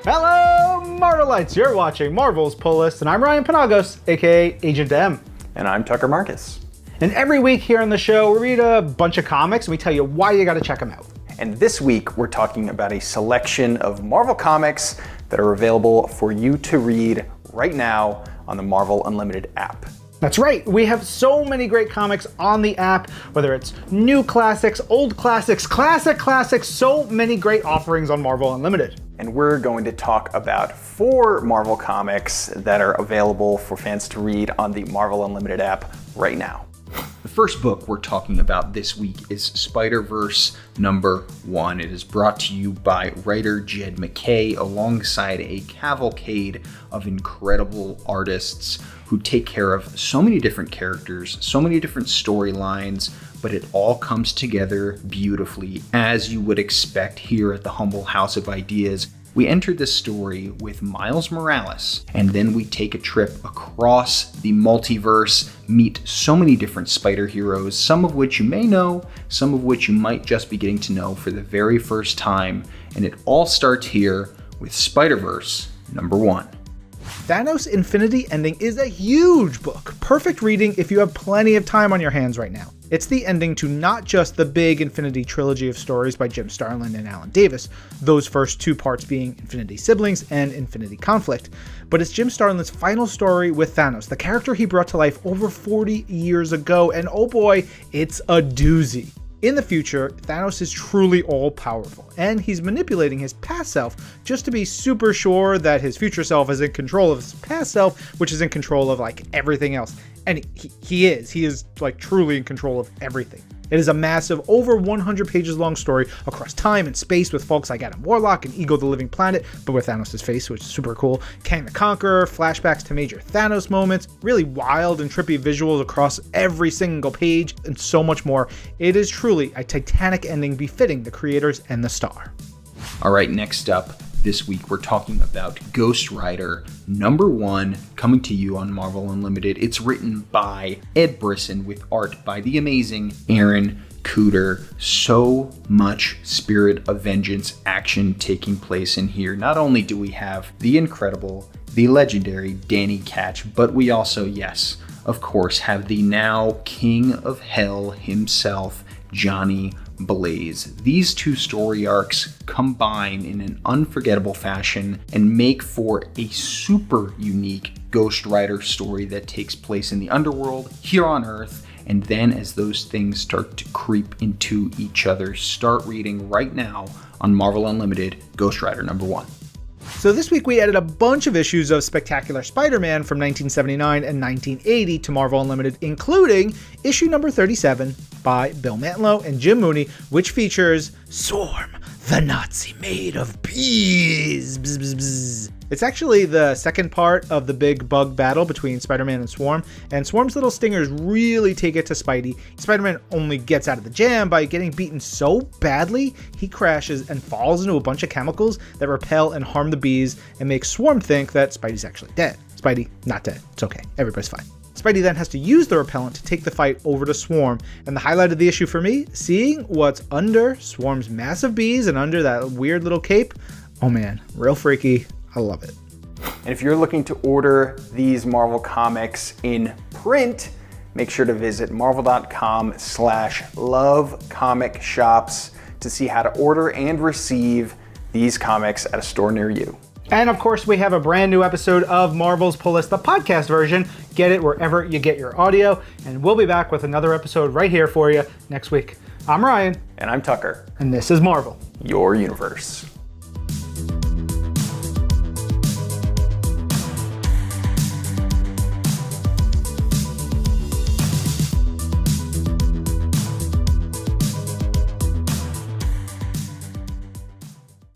Hello, Marvelites! You're watching Marvel's Pull List, and I'm Ryan Penagos, a.k.a. Agent M. And I'm Tucker Markus. And every week here on the show, we read a bunch of comics, and we tell you why you gotta check them out. And this week, we're talking about a selection of Marvel comics that are available for you to read right now on the Marvel Unlimited app. That's right, we have so many great comics on the app, whether it's new classics, old classics, classic classics, so many great offerings on Marvel Unlimited. And we're going to talk about 4 Marvel comics that are available for fans to read on the Marvel Unlimited app right now. The first book we're talking about this week is Spider-Verse #1. It is brought to you by writer Jed MacKay alongside a cavalcade of incredible artists who take care of so many different characters, so many different storylines, but it all comes together beautifully, as you would expect here at the humble House of Ideas. We enter this story with Miles Morales, and then we take a trip across the multiverse, meet so many different spider heroes, some of which you may know, some of which you might just be getting to know for the very first time, and it all starts here with Spider-Verse #1. Thanos Infinity Ending is a huge book, perfect reading if you have plenty of time on your hands right now. It's the ending to not just the big Infinity trilogy of stories by Jim Starlin and Alan Davis, those first 2 parts being Infinity Siblings and Infinity Conflict, but it's Jim Starlin's final story with Thanos, the character he brought to life over 40 years ago, and oh boy, it's a doozy. In the future, Thanos is truly all-powerful, and he's manipulating his past self just to be super sure that his future self is in control of his past self, which is in control of like everything else. And he is like truly in control of everything. It is a massive, over 100 pages long story across time and space with folks like Adam Warlock and Ego the Living Planet, but with Thanos' face, which is super cool, Kang the Conqueror, flashbacks to major Thanos moments, really wild and trippy visuals across every single page, and so much more. It is truly a titanic ending befitting the creators and the star. All right, next up, this week we're talking about Ghost Rider #1, coming to you on Marvel Unlimited. It's written by Ed Brisson with art by the amazing Aaron Kuder. So much Spirit of Vengeance action taking place in here. Not only do we have the incredible, the legendary Danny Ketch, but we also, yes, of course, have the now King of Hell himself, Johnny Blaze. These 2 story arcs combine in an unforgettable fashion and make for a super unique Ghost Rider story that takes place in the underworld, here on Earth, and then as those things start to creep into each other, start reading right now on Marvel Unlimited, Ghost Rider #1. So this week we added a bunch of issues of Spectacular Spider-Man from 1979 and 1980 to Marvel Unlimited, including issue number 37 by Bill Mantlo and Jim Mooney, which features Swarm, the Nazi made of bees. Bzz, bzz, bzz. It's actually the second part of the big bug battle between Spider-Man and Swarm, and Swarm's little stingers really take it to Spidey. Spider-Man only gets out of the jam by getting beaten so badly, he crashes and falls into a bunch of chemicals that repel and harm the bees and make Swarm think that Spidey's actually dead. Spidey, not dead. It's okay. Everybody's fine. Spidey then has to use the repellent to take the fight over to Swarm, and the highlight of the issue for me, seeing what's under Swarm's massive bees and under that weird little cape, oh man, real freaky. I love it. And if you're looking to order these Marvel comics in print, make sure to visit marvel.com/lovecomicshops to see how to order and receive these comics at a store near you. And of course, we have a brand new episode of Marvel's Pull List, the podcast version. Get it wherever you get your audio, and we'll be back with another episode right here for you next week. I'm Ryan. And I'm Tucker. And this is Marvel, your universe.